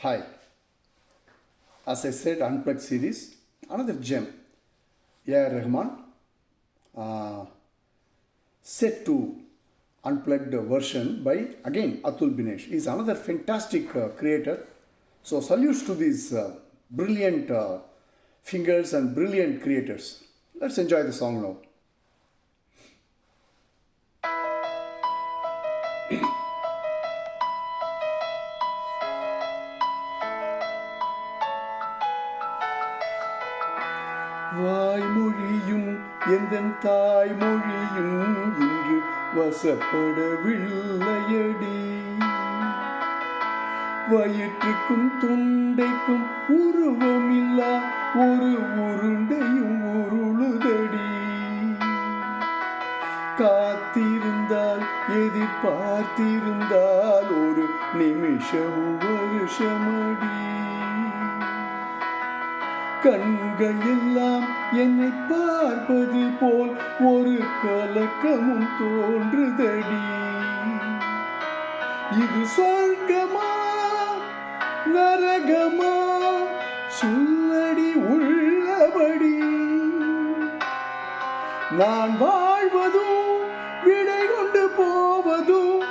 Hi. As I said, Unplugged series, another gem. A.R. Rahman, set to Unplugged version by again Atul Binesh. He is another fantastic creator. So salutes to these brilliant fingers and brilliant creators. Let's enjoy the song now. வாய்மொழியும் எந்தன் தாய்மொழியும் இன்று வசப்படவில்லையடி. வயிற்றுக்கும் தொண்டைக்கும் உருவமில்லா ஒரு உருண்டையும் உருளுதடி. காத்திருந்தால் எதிர்பார்த்திருந்தால் ஒரு நிமிஷம் வருஷமடி. கண்கள் எல்லாம் என்னை பார்ப்பது போல் ஒரு கலக்கமும் தோன்றுதடி. இது சொர்க்கமா நரகமா சொல்லடி உள்ளபடி. நான் வாழ்வதும் விடை கொண்டு போவதும்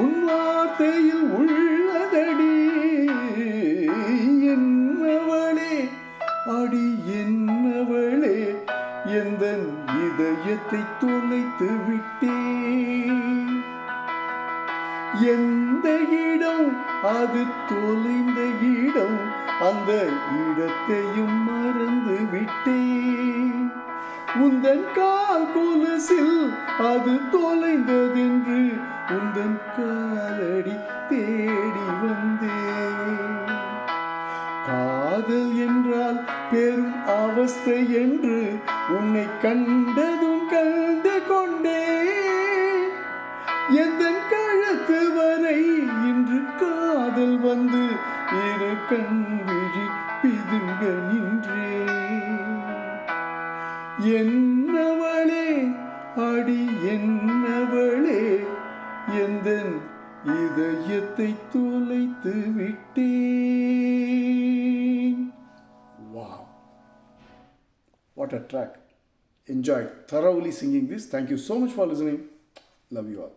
உன் வார்த்தையில் உள்ளதடி. என்னவளே அடி என்னவளே எந்தன் இதயத்தை தொலைத்து விட்டேன். எந்த இடம் அது தொலைந்த இடம், அந்த இடத்தையும் மறந்து விட்டேன். உந்தன் கால் கொலுசில் அது தொலைந்ததென்று உந்தன் காலடி தேடி வந்தேன். காதல் என்றால் பெரும் அவஸ்தை என்று உன்னை கண்டதும் கண்டு கொண்டேன். எந்த கழுத்து வரை இன்று காதல் வந்து இரு கண் விழி பிதுங்க நின்றேன். என்னவளே அடி என்னவளே எந்தன் இதயத்தை தொலைத்து விட்டேன். Wow, what a track. Enjoyed thoroughly singing this. Thank you so much for listening. Love you all.